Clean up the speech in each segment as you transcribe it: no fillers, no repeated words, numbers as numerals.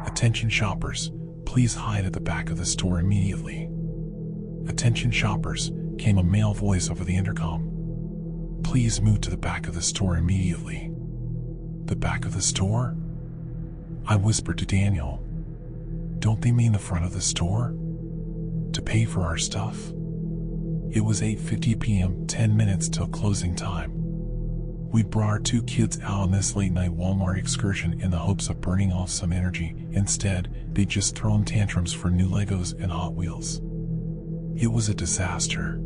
"Attention shoppers, please hide at the back of the store immediately." "Attention shoppers," came a male voice over the intercom. "Please move to the back of the store immediately." "The back of the store?" I whispered to Daniel. "Don't they mean the front of the store? To pay for our stuff?" It was 8:50 p.m., 10 minutes till closing time. We brought our two kids out on this late-night Walmart excursion in the hopes of burning off some energy. Instead, they'd just thrown tantrums for new Legos and Hot Wheels. It was a disaster.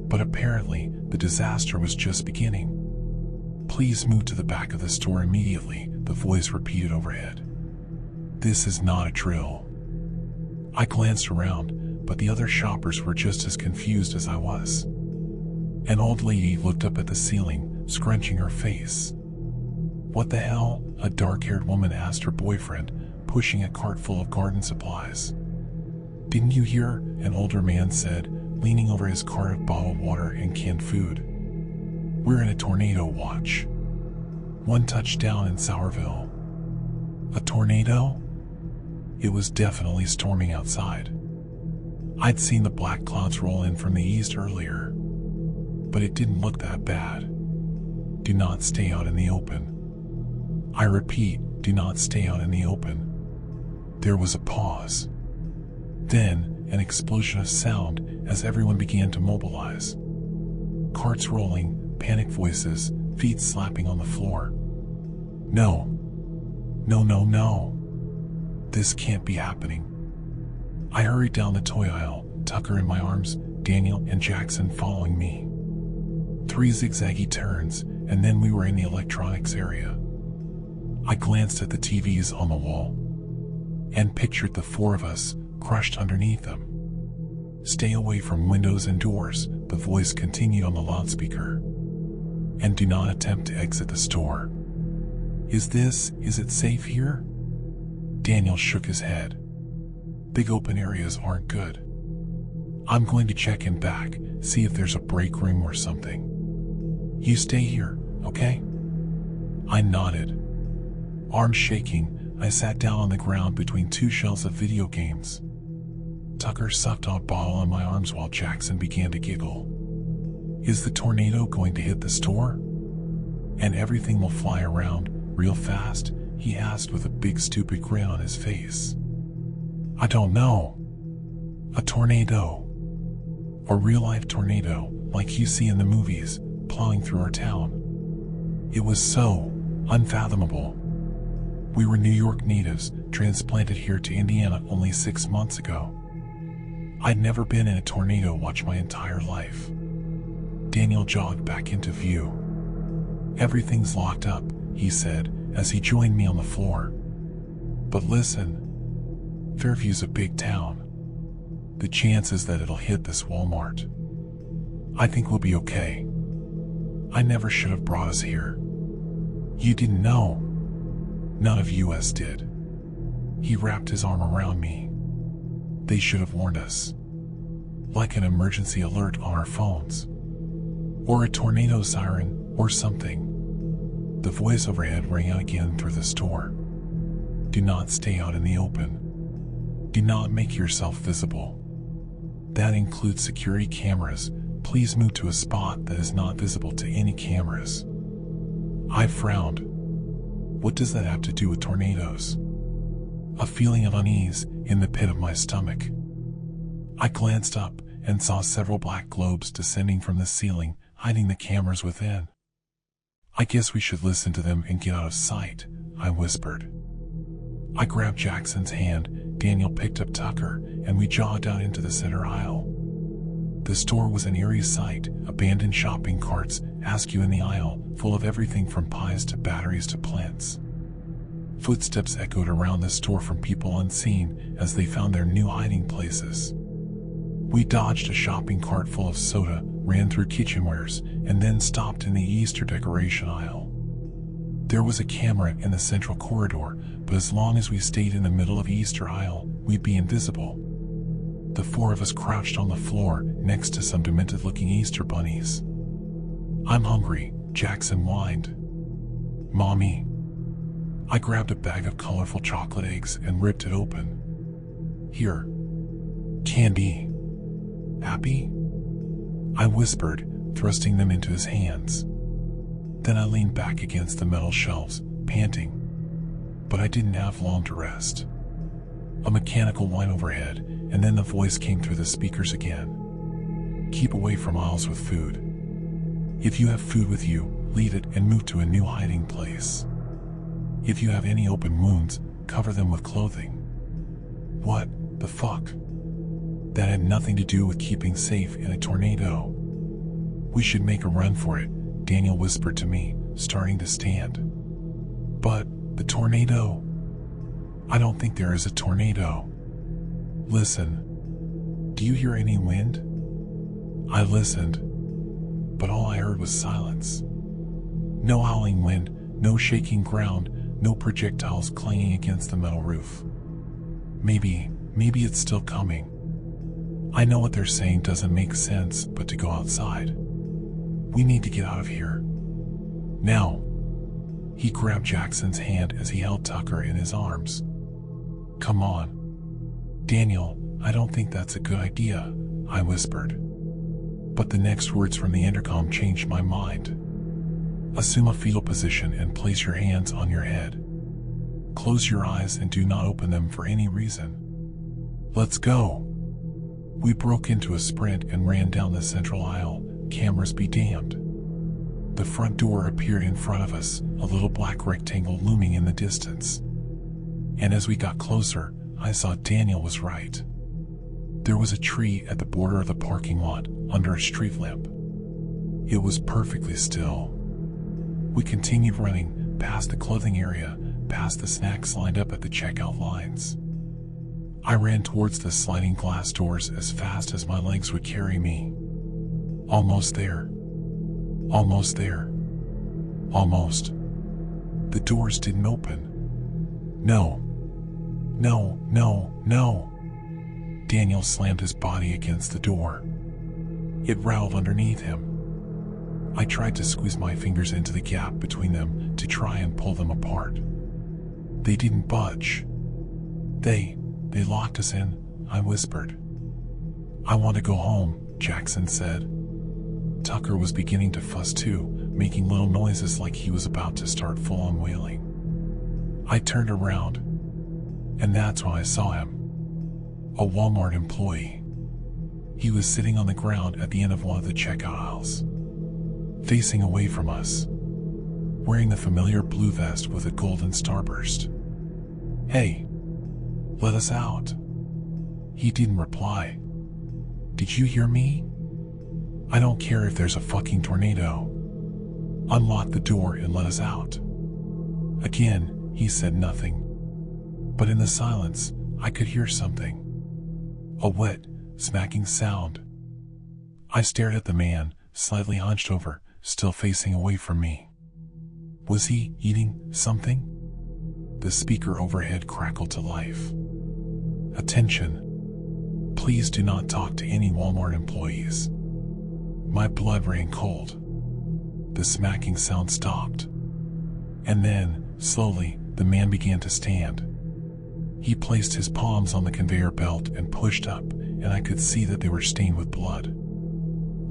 But apparently, the disaster was just beginning. "Please move to the back of the store immediately," the voice repeated overhead. "This is not a drill." I glanced around, but the other shoppers were just as confused as I was. An old lady looked up at the ceiling, scrunching her face. "What the hell?" a dark-haired woman asked her boyfriend, pushing a cart full of garden supplies. "Didn't you hear?" an older man said, leaning over his cart of bottled water and canned food. "We're in a tornado watch. One touchdown in Sourville." A tornado? It was definitely storming outside. I'd seen the black clouds roll in from the east earlier, but it didn't look that bad. "Do not stay out in the open." I repeat, do not stay out in the open. There was a pause. Then, an explosion of sound as everyone began to mobilize. Carts rolling, panic voices, feet slapping on the floor. No. No, no, no. This can't be happening. I hurried down the toy aisle, Tucker in my arms, Daniel and Jackson following me. 3 zigzaggy turns, and then we were in the electronics area. I glanced at the TVs on the wall and pictured the 4 of us crushed underneath them. "Stay away from windows and doors," the voice continued on the loudspeaker. "And do not attempt to exit the store." Is it safe here?" Daniel shook his head. "Big open areas aren't good. I'm going to check in back, see if there's a break room or something. You stay here, okay?" I nodded. Arms shaking, I sat down on the ground between 2 shelves of video games. Tucker sucked on a bottle in my arms while Jackson began to giggle. "Is the tornado going to hit the store? And everything will fly around real fast?" he asked with a big stupid grin on his face. "I don't know. A tornado. A real-life tornado, like you see in the movies, plowing through our town." It was so unfathomable. We were New York natives, transplanted here to Indiana only 6 months ago. I'd never been in a tornado watch my entire life. Daniel jogged back into view. "Everything's locked up," he said, as he joined me on the floor. "But listen, Fairview's a big town. The chances that it'll hit this Walmart. I think we'll be okay. I never should have brought us here. You didn't know. None of us did." He wrapped his arm around me. "They should have warned us. Like an emergency alert on our phones. Or a tornado siren, or something." The voice overhead rang out again through the store. "Do not stay out in the open. Do not make yourself visible. That includes security cameras. Please move to a spot that is not visible to any cameras." I frowned. What does that have to do with tornadoes? A feeling of unease in the pit of my stomach. I glanced up and saw several black globes descending from the ceiling, hiding the cameras within. "I guess we should listen to them and get out of sight," I whispered. I grabbed Jackson's hand, Daniel picked up Tucker, and we jogged out into the center aisle. The store was an eerie sight, abandoned shopping carts, askew in the aisle, full of everything from pies to batteries to plants. Footsteps echoed around the store from people unseen as they found their new hiding places. We dodged a shopping cart full of soda, ran through kitchenwares, and then stopped in the Easter decoration aisle. There was a camera in the central corridor, but as long as we stayed in the middle of Easter aisle, we'd be invisible. The 4 of us crouched on the floor next to some demented-looking Easter bunnies. "I'm hungry," Jackson whined. "Mommy." I grabbed a bag of colorful chocolate eggs and ripped it open. Here. Candy. Happy? I whispered, thrusting them into his hands. Then I leaned back against the metal shelves, panting. But I didn't have long to rest. A mechanical whine overhead, and then the voice came through the speakers again. Keep away from aisles with food. If you have food with you, leave it and move to a new hiding place. If you have any open wounds, cover them with clothing. What the fuck? That had nothing to do with keeping safe in a tornado. We should make a run for it, Daniel whispered to me, starting to stand. But the tornado? I don't think there is a tornado. Listen. Do you hear any wind? I listened, but all I heard was silence. No howling wind, no shaking ground, no projectiles clanging against the metal roof. Maybe it's still coming. I know what they're saying doesn't make sense, but to go outside. We need to get out of here. Now. He grabbed Jackson's hand as he held Tucker in his arms. Come on. Daniel, I don't think that's a good idea, I whispered. But the next words from the intercom changed my mind. Assume a fetal position and place your hands on your head. Close your eyes and do not open them for any reason. Let's go. We broke into a sprint and ran down the central aisle, cameras be damned. The front door appeared in front of us, a little black rectangle looming in the distance. And as we got closer, I saw Daniel was right. There was a tree at the border of the parking lot, under a street lamp. It was perfectly still. We continued running, past the clothing area, past the snacks lined up at the checkout lines. I ran towards the sliding glass doors as fast as my legs would carry me. Almost there. Almost there. Almost. The doors didn't open. No. No, no, no. Daniel slammed his body against the door. It rattled underneath him. I tried to squeeze my fingers into the gap between them to try and pull them apart. They didn't budge. They locked us in, I whispered. I want to go home, Jackson said. Tucker was beginning to fuss too, making little noises like he was about to start full-on wailing. I turned around, and that's when I saw him. A Walmart employee. He was sitting on the ground at the end of one of the checkout aisles, facing away from us, wearing the familiar blue vest with a golden starburst. Hey, let us out. He didn't reply. Did you hear me? I don't care if there's a fucking tornado. Unlock the door and let us out. Again, he said nothing. But in the silence, I could hear something. A wet, smacking sound. I stared at the man, slightly hunched over, still facing away from me. Was he eating something? The speaker overhead crackled to life. Attention. Please do not talk to any Walmart employees. My blood ran cold. The smacking sound stopped. And then, slowly, the man began to stand. He placed his palms on the conveyor belt and pushed up, and I could see that they were stained with blood.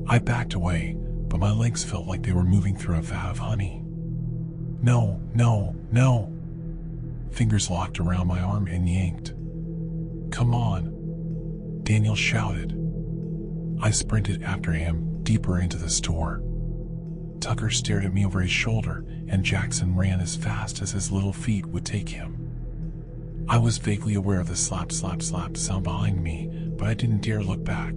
I backed away, but my legs felt like they were moving through a vat of honey. No, no, no. Fingers locked around my arm and yanked. Come on, Daniel shouted. I sprinted after him, deeper into the store. Tucker stared at me over his shoulder, and Jackson ran as fast as his little feet would take him. I was vaguely aware of the slap, slap, slap sound behind me, but I didn't dare look back.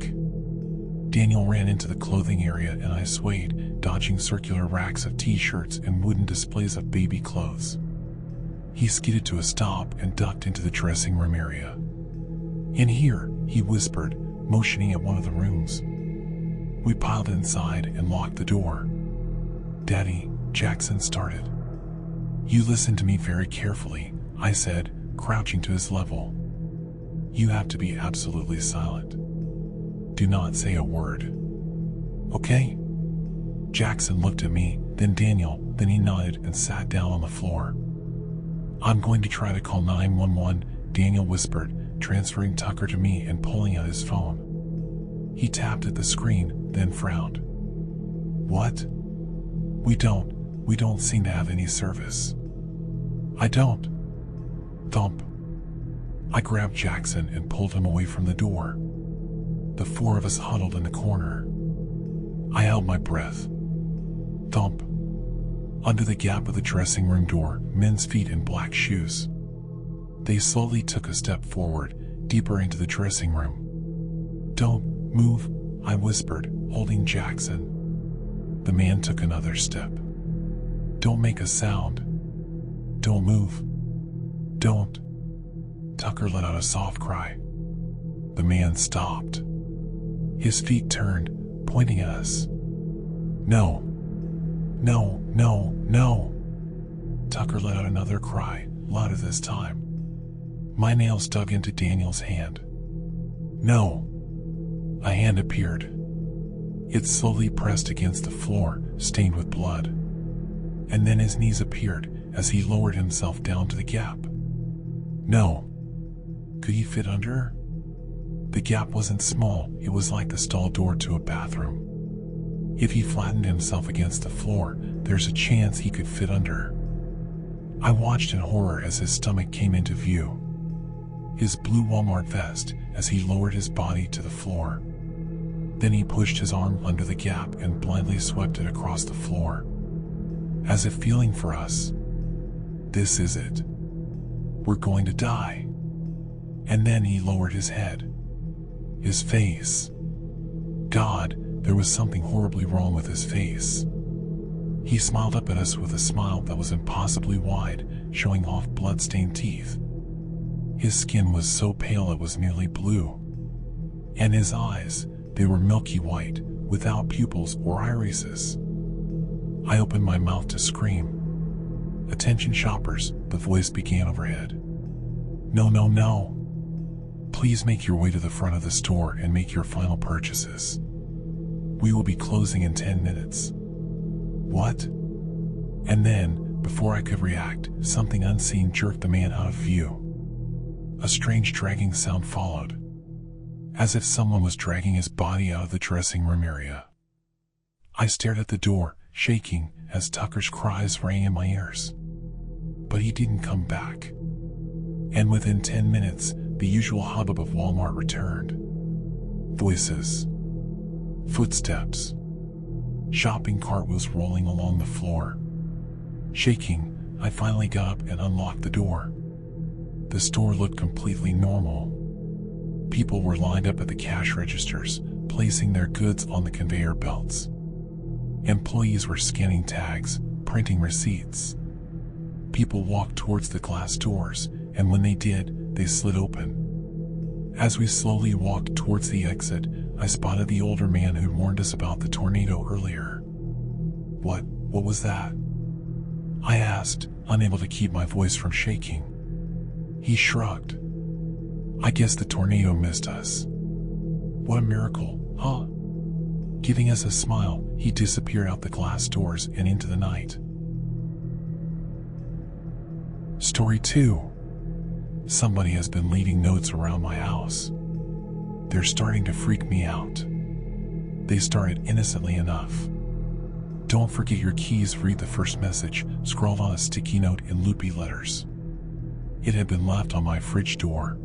Daniel ran into the clothing area and I swayed, dodging circular racks of t-shirts and wooden displays of baby clothes. He skidded to a stop and ducked into the dressing room area. In here, he whispered, motioning at one of the rooms. We piled inside and locked the door. Daddy, Jackson started. You listen to me very carefully, I said, crouching to his level. You have to be absolutely silent. Do not say a word. Okay? Jackson looked at me, then Daniel, then he nodded and sat down on the floor. I'm going to try to call 911, Daniel whispered, transferring Tucker to me and pulling out his phone. He tapped at the screen, then frowned. What? We don't seem to have any service. I don't. Thump. I grabbed Jackson and pulled him away from the door. The four of us huddled in the corner. I held my breath. Thump. Under the gap of the dressing room door, men's feet in black shoes. They slowly took a step forward, deeper into the dressing room. Don't move, I whispered, holding Jackson. The man took another step. Don't make a sound. Don't move. Don't. Tucker let out a soft cry. The man stopped. His feet turned, pointing at us. No. No, no, no. Tucker let out another cry, louder this time. My nails dug into Daniel's hand. No. A hand appeared. It slowly pressed against the floor, stained with blood. And then his knees appeared as he lowered himself down to the gap. No. Could he fit under? The gap wasn't small, it was like the stall door to a bathroom. If he flattened himself against the floor, there's a chance he could fit under. I watched in horror as his stomach came into view. His blue Walmart vest as he lowered his body to the floor. Then he pushed his arm under the gap and blindly swept it across the floor. As if feeling for us. This is it. We're going to die. And then he lowered his head. His face. God, there was something horribly wrong with his face. He smiled up at us with a smile that was impossibly wide, showing off blood-stained teeth. His skin was so pale it was nearly blue. And his eyes, they were milky white, without pupils or irises. I opened my mouth to scream. Attention shoppers, the voice began overhead. No, no, no. Please make your way to the front of the store and make your final purchases. We will be closing in 10 minutes. What? And then, before I could react, something unseen jerked the man out of view. A strange dragging sound followed, as if someone was dragging his body out of the dressing room area. I stared at the door, shaking, as Tucker's cries rang in my ears. But he didn't come back. And within 10 minutes, the usual hubbub of Walmart returned. Voices. Footsteps. Shopping cart wheels rolling along the floor. Shaking, I finally got up and unlocked the door. The store looked completely normal. People were lined up at the cash registers, placing their goods on the conveyor belts. Employees were scanning tags, printing receipts. People walked towards the glass doors, and when they did, they slid open. As we slowly walked towards the exit, I spotted the older man who'd warned us about the tornado earlier. What was that? I asked, unable to keep my voice from shaking. He shrugged. I guess the tornado missed us. What a miracle, huh? Giving us a smile, he disappeared out the glass doors and into the night. Story 2. Somebody has been leaving notes around my house. They're starting to freak me out. They started innocently enough. Don't forget your keys. Read the first message, scrawled on a sticky note in loopy letters. It had been left on my fridge door.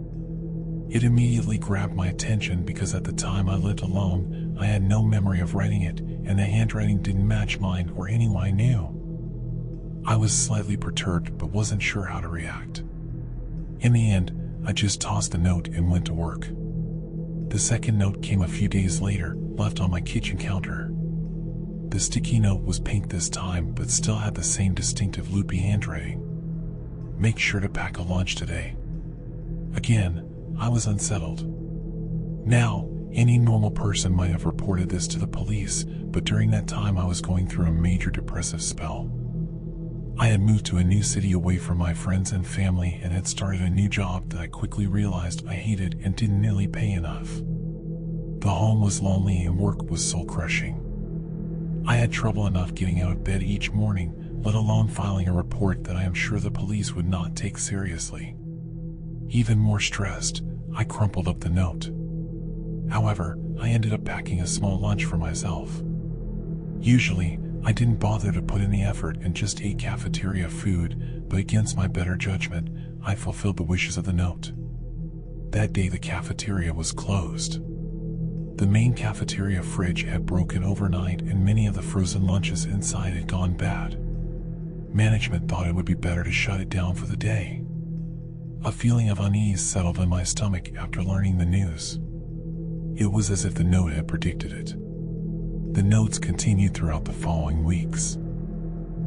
It immediately grabbed my attention because at the time I lived alone, I had no memory of writing it, and the handwriting didn't match mine or anyone I knew. I was slightly perturbed but wasn't sure how to react. In the end, I just tossed the note and went to work. The second note came a few days later, left on my kitchen counter. The sticky note was pink this time, but still had the same distinctive loopy handwriting. Make sure to pack a lunch today. Again, I was unsettled. Now, any normal person might have reported this to the police, but during that time I was going through a major depressive spell. I had moved to a new city away from my friends and family and had started a new job that I quickly realized I hated and didn't nearly pay enough. The home was lonely and work was soul-crushing. I had trouble enough getting out of bed each morning, let alone filing a report that I am sure the police would not take seriously. Even more stressed, I crumpled up the note. However, I ended up packing a small lunch for myself. Usually, I didn't bother to put in the effort and just ate cafeteria food, but against my better judgment, I fulfilled the wishes of the note. That day the cafeteria was closed. The main cafeteria fridge had broken overnight and many of the frozen lunches inside had gone bad. Management thought it would be better to shut it down for the day. A feeling of unease settled in my stomach after learning the news. It was as if the note had predicted it. The notes continued throughout the following weeks.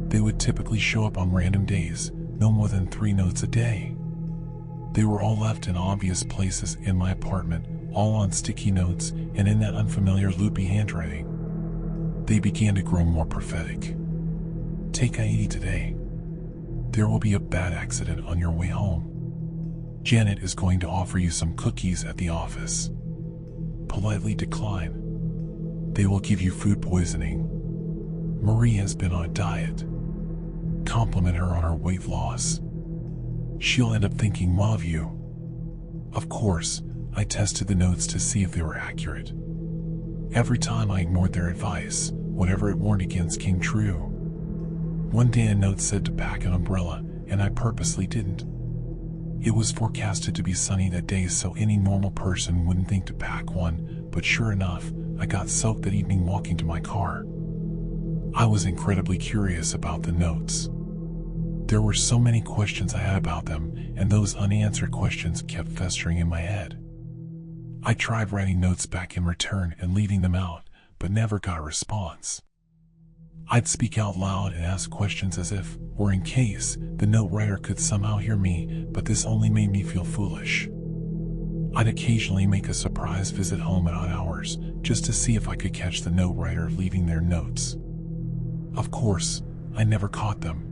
They would typically show up on random days, no more than 3 notes a day. They were all left in obvious places in my apartment, all on sticky notes and in that unfamiliar loopy handwriting. They began to grow more prophetic. Take I-80 today. There will be a bad accident on your way home. Janet is going to offer you some cookies at the office. Politely decline. They will give you food poisoning. Marie has been on a diet. Compliment her on her weight loss. She'll end up thinking more of you. Of course, I tested the notes to see if they were accurate. Every time I ignored their advice, whatever it warned against came true. One day a note said to pack an umbrella, and I purposely didn't. It was forecasted to be sunny that day, so any normal person wouldn't think to pack one, but sure enough, I got soaked that evening walking to my car. I was incredibly curious about the notes. There were so many questions I had about them, and those unanswered questions kept festering in my head. I tried writing notes back in return and leaving them out, but never got a response. I'd speak out loud and ask questions as if, or in case, the note writer could somehow hear me, but this only made me feel foolish. I'd occasionally make a surprise visit home at odd hours, just to see if I could catch the note writer leaving their notes. Of course, I never caught them.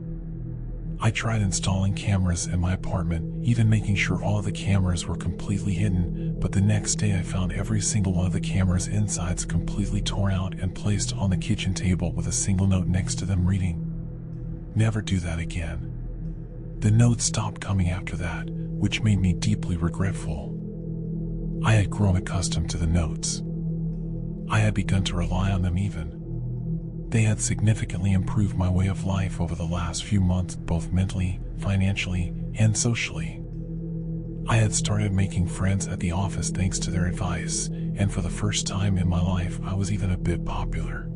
I tried installing cameras in my apartment, even making sure all of the cameras were completely hidden, but the next day I found every single one of the cameras' insides completely torn out and placed on the kitchen table with a single note next to them reading, "Never do that again." The notes stopped coming after that, which made me deeply regretful. I had grown accustomed to the notes. I had begun to rely on them even. They had significantly improved my way of life over the last few months, both mentally, financially, and socially. I had started making friends at the office thanks to their advice, and for the first time in my life I was even a bit popular.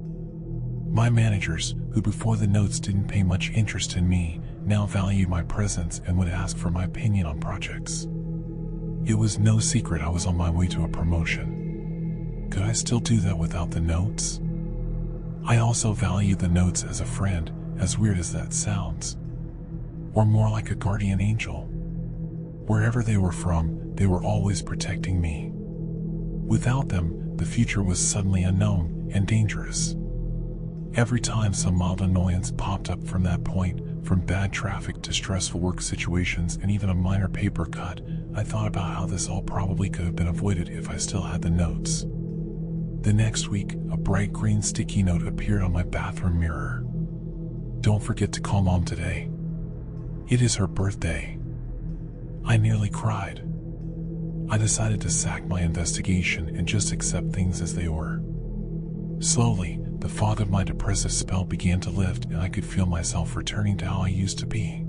My managers, who before the notes didn't pay much interest in me, now valued my presence and would ask for my opinion on projects. It was no secret I was on my way to a promotion. Could I still do that without the notes? I also valued the notes as a friend, as weird as that sounds. Or more like a guardian angel. Wherever they were from, they were always protecting me. Without them, the future was suddenly unknown and dangerous. Every time some mild annoyance popped up from that point, from bad traffic to stressful work situations and even a minor paper cut, I thought about how this all probably could have been avoided if I still had the notes. The next week, a bright green sticky note appeared on my bathroom mirror. "Don't forget to call Mom today. It is her birthday." I nearly cried. I decided to sack my investigation and just accept things as they were. Slowly, the fog of my depressive spell began to lift and I could feel myself returning to how I used to be.